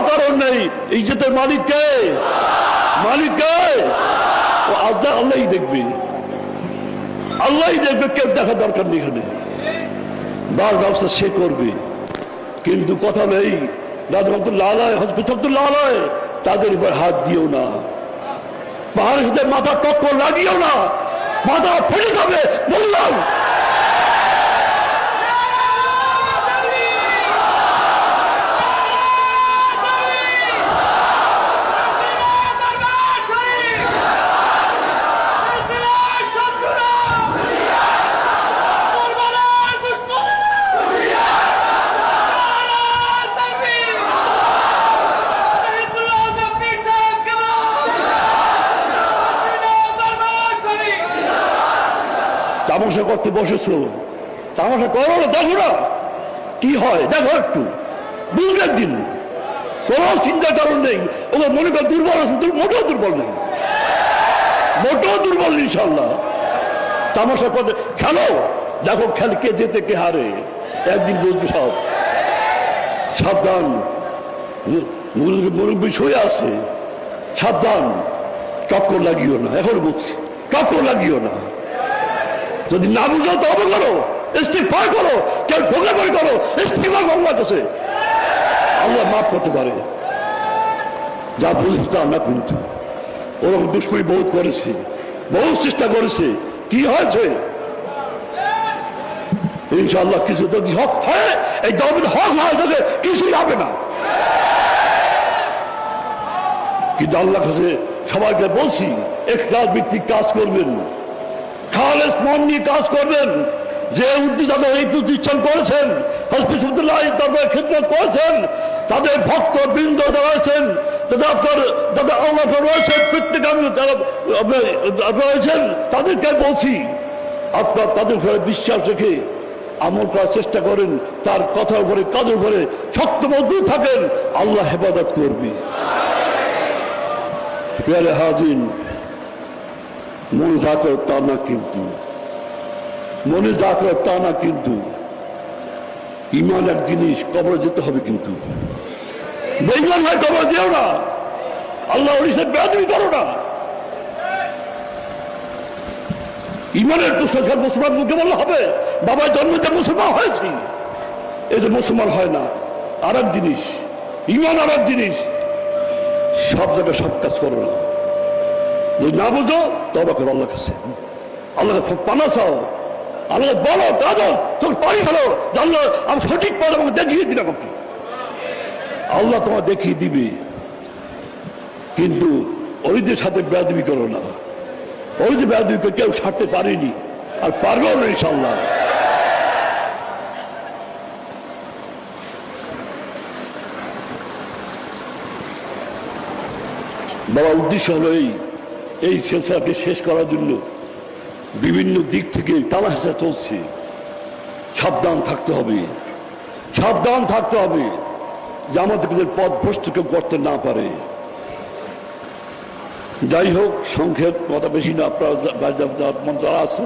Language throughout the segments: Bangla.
কারণ নেই। ইজ্জতের মালিক কে? মালিক কে? আল্লাহই দেখবে, আল্লাহই দেখবে, কেউ দেখা দরকার নেই। এখানে বার ব্যবস্থা সে করবে। কিন্তু কথা নেই, তাদের উপর হাত দিও না, পাহাড়ের সাথে মাথা টক্কর লাগিও না, মাথা ফেটে যাবে বললাম। তামাশা করতে বসেছো, তামাশা করো না, দেখো না কি হয়, দেখো একটু, বুঝলে একদিন। কোনো চিন্তার কারণ নেই। ওদের মনে কর দুর্বল আছে, মোটেও দুর্বল নেই, মোটেও দুর্বল নেই ইনশাল্লাহ। তামাশা করতে খেলো, দেখো খেল কে যেতে কে হারে, একদিন বুঝবে সব। সাবধান, মুরব্বী শুয়ে আছে, সাবধান, টক্কর লাগিও না। এখন বলছি টক্কর লাগিও না। যদি না বুঝো তবে করো, ইস্তিগফার করো, কেউ ঢোকে বই করো, ইস্তিগফার আল্লাহর কাছে, আল্লাহ মাফ করতে পারে। যা বুঝতাম না, কিন্তু ওরকম দুশ্মনী বহুত করেছে, বহু চেষ্টা করেছে, কি হয়েছে? ইনশাআল্লাহ কিছু যদি হক হয়, এই দমের হক হয় তাকে কিছুই হবে না। কিন্তু আল্লাহর কাছে সবাইকে বলছি, ইখলাস ভিত্তিক কাজ করবেন, খালেস মন নিয়ে কাজ করবেন। যে উদ্দেশ্যে এই প্রতিষ্ঠান করেছেন, হসপিটাল্লাহ দরবারে খিদমত করেছেন, তাদের ভক্ত বৃন্দ যারা আছেন, যাদের আল্লাহ রয়েছেন, প্রত্যেক রয়েছেন, তাদেরকে বলছি আপনার তাদের উপরে বিশ্বাস রেখে আমল করার চেষ্টা করেন, তার কথার উপরে কাজের উপরে শক্ত মজবুত থাকেন, আল্লাহ হেফাজত করবে। প্রিয় হাজির, মনে যা করে তা না, কিন্তু মনে যা করে তা না, কিন্তু ইমান এক জিনিস, কবরে যেতে হবে। কিন্তু বেঈমান হয় কবরে যেও না, আল্লাহ ওর বেয়াদবি করো না। ইমানের প্রশ্ন মুসলমান মুখে বললে হবে, বাবার জন্মতে মুসলমান হয়েছি, এই যে মুসলমান হয় না। আর এক জিনিস ইমান, আর এক জিনিস, সব জায়গায় সব কাজ করো না। যদি না বুঝো তওবা করো আল্লাহর কাছে, আল্লাহকে পানা চাও, আল্লাহ বলো কাঁদো, তোর পানি খেলো, আল্লাহ আমি সঠিক পথ আমাকে দেখিয়ে দিলাম। আপনি আল্লাহ তোমার দেখিয়ে দিবে, কিন্তু ওইদের সাথে বেয়াদবি করো না। ওই যে বেয়াদবিকে কেউ ছাড়তে পারেনি, আর পারবেও না ইনশাআল্লাহ। বাবা, উদ্দেশ্য হলো এই সিলসিলাকে শেষ করার জন্য বিভিন্ন দিক থেকে তালাশা চলছে। সাবধান থাকতে হবে, সাবধান থাকতে হবে, যে আমাদের পথ ভ্রষ্ট কেউ করতে না পারে। যাই হোক, সংক্ষেপ কথা বেশি না, আপনার মন্ত্র আছে।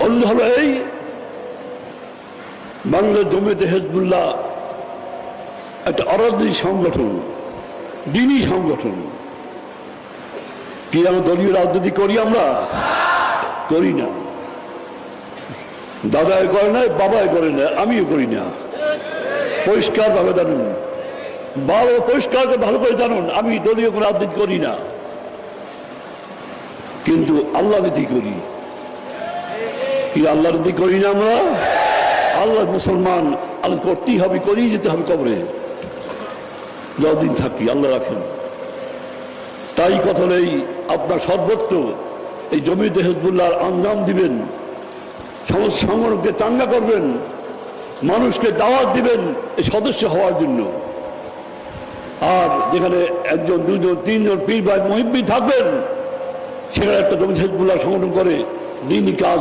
অন্য হলো এই বাংলা জমিয়তে হিজবুল্লাহ একটা অরাজনৈতিক সংগঠন, দিনী সংগঠন। কি আমরা দলীয় রাজনীতি করি? আমরা করি না। দাদাই করে না, বাবাই করে না, আমিও করি না। পরিষ্কার ভাবে জানুন, বাবা পরিষ্কার ভালো করে জানুন, আমি দলীয় কোনো রাজনীতি করি না, কিন্তু আল্লাহ নীতি করি। কি আল্লাহ নীতি করি না আমরা? আল্লাহ মুসলমান, আল্লাহ করতেই হবে, করেই যেতে হবে কবরে, যতদিন থাকি আল্লাহ রাখেন। তাই কথা নেই, আপনার সর্বত্র এই জমিয়তে হিজবুল্লাহর আঞ্জাম দিবেন, সমস্ত সংগঠনকে চাঙ্গা করবেন, মানুষকে দাওয়াত দিবেন এই সদস্য হওয়ার জন্য। আর যেখানে একজন, দুজন, তিনজন পীর ভাই মুহিব্বি থাকবেন, সেখানে একটা জমিয়তে হিজবুল্লাহ সংগঠন করে দিনই কাজ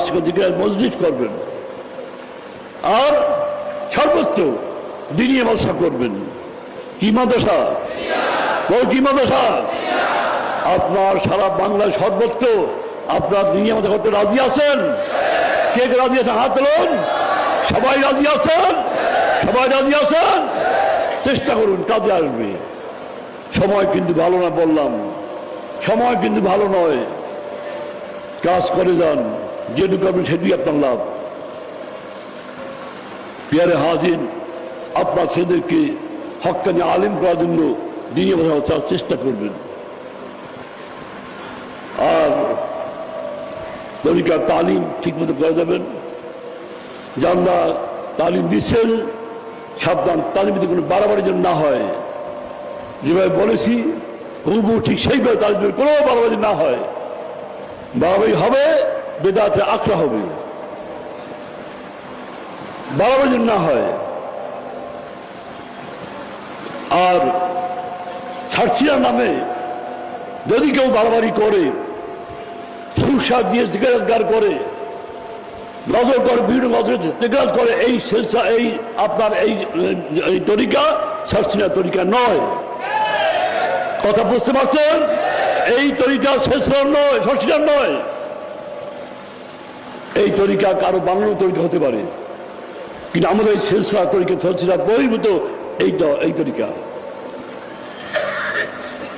মসজিদ করবেন। আর সর্বত্র দিনী মাদ্রাসা করবেন। কি মাদ্রাসা? কি মাদ্রাসা? আপনার সারা বাংলায় সর্বত্র আপনার দিনী মাদ্রাসা করতে রাজি আছেন? কে কে রাজি আছেন? হাত তুলুন। সবাই রাজি আছেন? সবাই রাজি আছেন? চেষ্টা করুন, কাজে আসবে। সময় কিন্তু ভালো না, বললাম সময় কিন্তু ভালো নয়। কাজ করে যান, যেটুকু আপনি সেটুকুই আপনার লাভ। পিয়ারে হাজির, আপনার ছেলেদেরকে হক্কানি আলিম করার জন্য দিনে বোঝার চেষ্টা করবেন। আর তরিকার তালিম ঠিক মতো করে দেবেন। যারা তালিম দিচ্ছেন সাবধান, তালিম যদি কোনো বাড়াবাড়ি যেন না হয়। যেভাবে বলেছি হুবহু ঠিক সেইভাবে তালিম কোনো বাড়াবাড়ি না হয়। বাড়াবাড়ি হবে বেদাতে আখড়া হবে, বাড়াবাড়ি যেন না হয়। আর ছাড়ছিয়ার নামে যদি কেউ বাড়াবাড়ি করে, সুস্বাদ দিয়ে জিজ্ঞাসগার করে, নজর করে, বিভিন্ন নজরে জিজ্ঞাসা করে, এই সিলসিলা, এই আপনার এই তরিকা ছাড়ছিয়ার তরিকা নয়। কথা বুঝতে পারছেন? এই তরিকা সিলসিলা নয়, ছাড়ছিয়ার নয়। এই তরিকা কারো বানানো তরিকা হতে পারে, কিন্তু আমাদের এই সিলসিলা তরিকা ছাড়ছিয়ার বহির্ভূত এই তরিকা।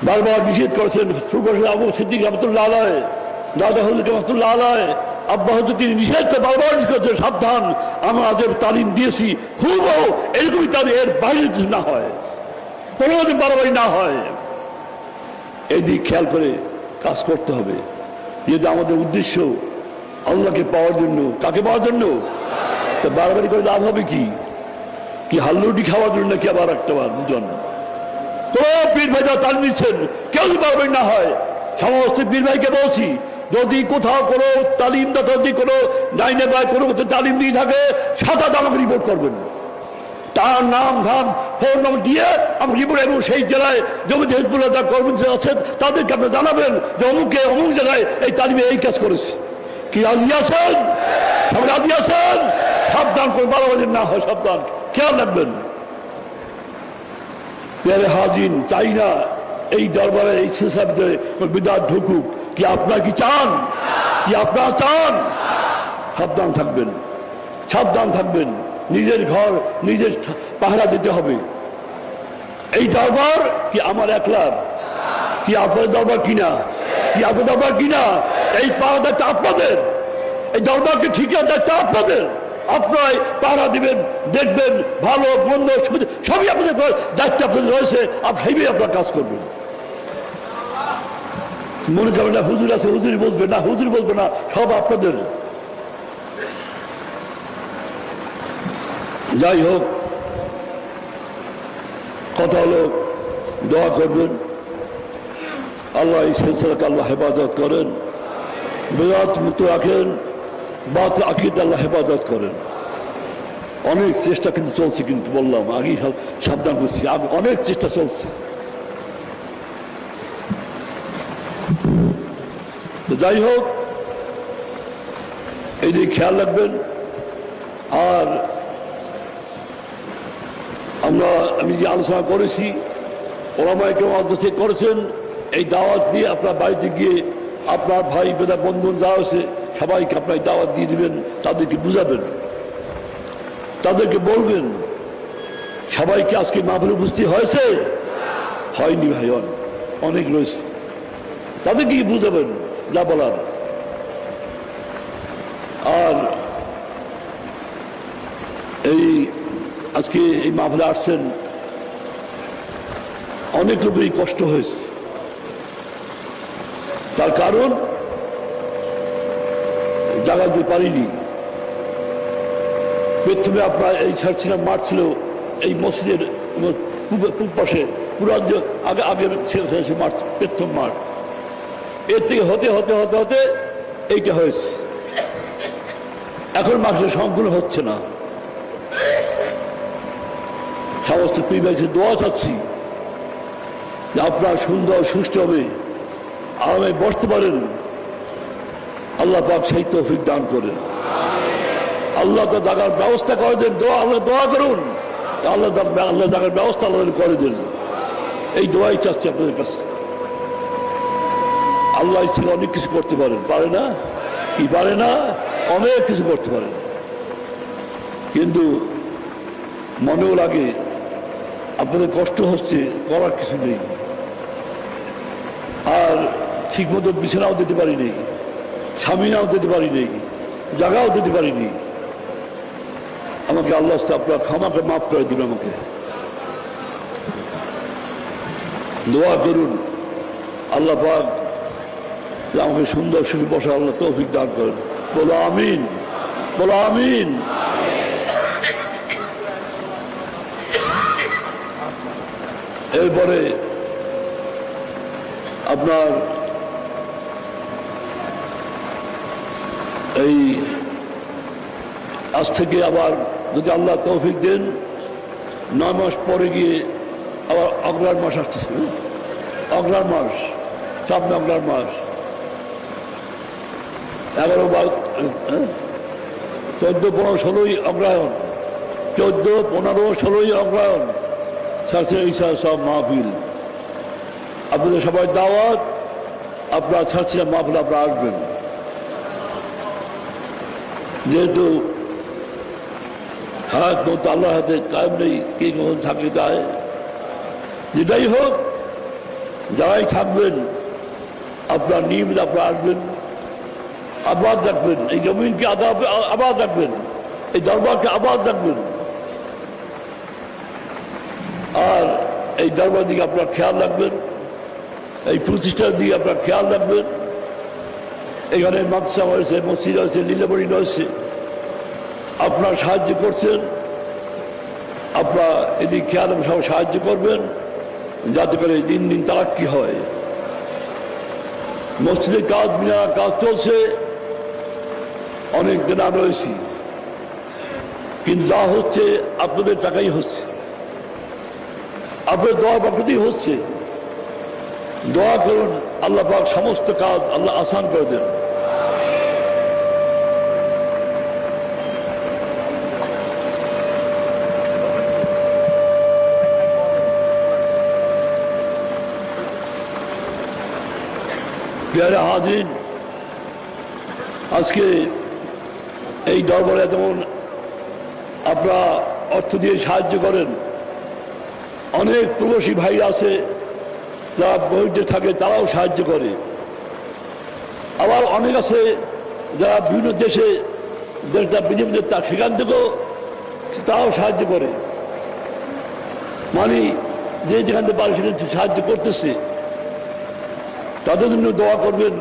বারবার নিষেধ করেছেন আবু সিদ্দিক রহমতুল্লাহ আলাইহি, দাদা হজরত রহমতুল্লাহ আলাইহি, আব্বা হজরত, তিনি নিষেধ করে বারবার নিষেধ করেছেন, সাবধান, আমাদের তালিম দিয়েছি হুবহু এরকমই তালিম, এর বাইরে কিছু না হয়, কোনোদিন বারবারই না হয়। এই দিক খেয়াল করে কাজ করতে হবে। যেহেতু আমাদের উদ্দেশ্য আল্লাহকে পাওয়ার জন্য। কাকে পাওয়ার জন্য? তো বারবারই করে লাভ হবে কি হাল্লুটি খাওয়ার জন্য নাকি আবার একটা বার বুঝুন। কোনো পীর ভাই যারা তালিম দিচ্ছেন কেউ যদি বারবারই না হয়, সমস্ত পীর ভাইকে বলছি, যদি কোথাও কোনো তালিমদাতা যদি কোনো ডাইনে বা কোনো তালিম দিয়ে থাকে, সাদা আমাকে রিপোর্ট করবেন। তার নাম ধাম ফোন নম্বর দিয়ে আমি রিপোর্ট, এবং সেই জেলায় জমিতে হিজবুল্লাহ যারা কর্মচারী আছেন তাদেরকে আপনি জানাবেন যে অমুকে অমুক জায়গায় এই তালিমে এই কাজ করেছে। কি রাজি আছেন? সব রাজি আছেন? সাবধান করে বাড়াবাড়ি না হয়, সাবধান, খেয়াল রাখবেন। পেয়ারে হাজিন, চাই না এই দরবারে এই সিলসিলার ভিতরে বিদাত ঢুকুক। কি আপনারা কি চান? কি আপনারা চান? সাবধান থাকবেন, সাবধান থাকবেন। নিজের ঘর নিজের পাহারা দিতে হবে। এই দরবার কি আমার একলার? কি আপনার দরবার কিনা? কি আপনার দরবার কিনা? এই পাহারা দায়িত্ব আপনাদের, এই দরবারকে ঠিক দায়িত্ব আপনাদের। আপনারাই পাহারা দিবেন, দেখবেন, ভালো মন্দ সবই আপনাদের দায়িত্ব আপনাদের রয়েছে, আপনি সেইভাবে আপনার কাজ করবেন। মনে করবেন না হুজুর আছে, হুজুরি বসবে না, হুজুর বসবে না, সব আপনাদের। যাই হোক, কথা হলো দোয়া করবেন, আল্লাহ এই সিলসিলাকে আল্লাহ হেফাজত করেন, বেদাত মুক্ত রাখেন, বাত আকিদা আল্লাহ হেফাজত করেন। অনেক চেষ্টা কিন্তু চলছে, কিন্তু বললাম আগেই সাবধান করছি, অনেক চেষ্টা চলছে। তো যাই হোক, এই দিকে খেয়াল রাখবেন। আর আমি যে আলোচনা করেছি, ওলামায়ে কেরাম অধ্যক্ষ করেছেন, এই দাওয়াত দিয়ে আপনার বাড়িতে গিয়ে আপনার ভাই বেদা বন্ধু যারা আছে সবাইকে আপনার দাওয়াত দিয়ে দিবেন, তাদেরকে বুঝাবেন, তাদেরকে বলবেন। সবাইকে আজকে মাহফিলে উপস্থিত হয়েছে? হয়নি ভাই, অনেক রয়েছে, তাদেরকে বুঝাবেন যা বলার। আর এই আজকে এই মাহফিলে আসছেন অনেক লোকেরই কষ্ট হয়েছে, তার কারণ জাগাতে পারিনি। প্রথমে আপনার এই ছাড়ছিলাম মাঠ ছিল এই মসজিদের পূব পাশে, পুরান আগে আগে মাঠ, প্রথম মাঠ। এর থেকে হতে হতে হতে হতে এইটা হয়েছে। এখন মাঠে সংকুল হচ্ছে না। সমস্ত পরিবারকে দোয়া চাচ্ছি যে আপনার সুন্দর সুষ্ঠু হবে, আরামে বসতে পারেন। আল্লাহ পাক সেই তৌফিক দান করেন। আল্লাহ তো জায়গার ব্যবস্থা করে দেন। আল্লাহ দোয়া করুন, আল্লাহ জায়গার ব্যবস্থা আল্লাহ করে দেন। এই দোয়াই চাচ্ছি আপনাদের কাছে। আল্লাহ ইচ্ছে অনেক কিছু করতে পারেন, পারে না? কি পারে না? অনেক কিছু করতে পারেন, কিন্তু মনেও লাগে আপনাদের কষ্ট হচ্ছে, করার কিছু নেই। আর ঠিক মতো বিছানাও দিতে পারিনি, স্বামীনাও দিতে পারিনি, জায়গাও দিতে পারিনি। আমাকে আল্লাহ আপনার ক্ষমাকে মাফ করে দিন। আমাকে দোয়া করুন আল্লাহ পাক আমাকে সুন্দর সুখী বসা আল্লাহ তৌফিক দান করেন। বলো আমিন, বলো আমিন। এরপরে আপনার এই আজ থেকে আবার যদি আল্লাহ তৌফিক দেন 9 মাস পরে গিয়ে আবার অগ্রহায়ণ মাস আসতেছে। অগ্রহায়ণ মাস, সামনে অগ্রহায়ণ মাস 11, 12, 14, 15, 16ই অগ্রহায়ণ, 14, 15, 16ই অগ্রহায়ণ ছাড়ছে ঈশা সব মাহফিল। আপনাদের সবাই দাওয়াত, আপনারা ছাড়ছে মাহফিল, আপনারা আসবেন। যেহেতু হাত মতো আল্লাহর হাতে কায়েম নেই, কে কখন থাকলে যায়। যেটাই হোক, যারাই থাকবেন আপনার নিয়মিত আপনারা আসবেন, আবাদ রাখবেন, এই জমিনকে আবাদ রাখবেন, এই দরবারকে আবাদ রাখবেন। আর এই দরবার দিকে আপনার খেয়াল রাখবেন, এই প্রতিষ্ঠার দিকে আপনার খেয়াল রাখবেন। এখানে মাদ্রাসা হয়েছে, মসজিদ হয়েছে, লীলাবাড়ি রয়েছে, আপনার সাহায্য করছেন। আপনারা এদিক খেয়াল সব সাহায্য করবেন যাতে করে দিন দিন তারাক্কি হয়। মসজিদের কাজ, মিনার কাজ চলছে, অনেক দিন রয়েছি, কিন্তু যা হচ্ছে আপনাদের টাকাই হচ্ছে, আপনাদের দোয়া বরকতেই হচ্ছে। দোয়া করুন আল্লাহ পাক সমস্ত কাজ আল্লাহ আসান করে দেন। প্রিয় হাজির, আজকে এই দরবারে যেমন আপনারা অর্থ দিয়ে সাহায্য করেন, অনেক প্রবাসী ভাই আছে যারা বহির্দে থাকে, তারাও সাহায্য করে। আবার অনেক আছে যারা বিভিন্ন দেশে যেটা বিনিময় তা সেখান থেকেও তারাও সাহায্য করে। মানে যে যেখান থেকে পারে সেখান থেকে সাহায্য করতেছে, তাদের জন্য দোয়া করবেন।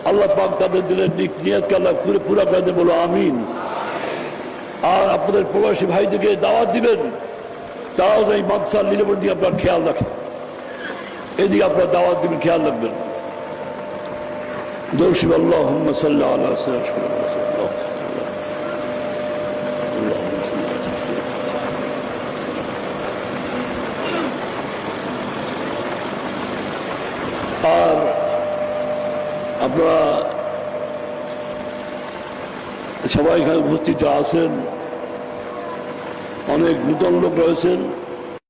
আল্লাহ পাক তাদের দিলের নিয়তকে আল্লাহ পুরা করে দেন, বলো আমিন। আর আপনাদের প্রবাসী ভাইদেরকে দাওয়াত দিবেন, তারাও এই মাদ্রাসার লীলাবর দিকে আপনার খেয়াল রাখেন, এদিকে আপনার দাওয়াত দিবেন, খেয়াল রাখবেন। দর্শিব আল্লাহুম্মা সাল্লি আলা সাইয়্যিদিনা আর আপনারা সবাই এখানে উপস্থিত আছেন, অনেক নূতন লোক রয়েছেন।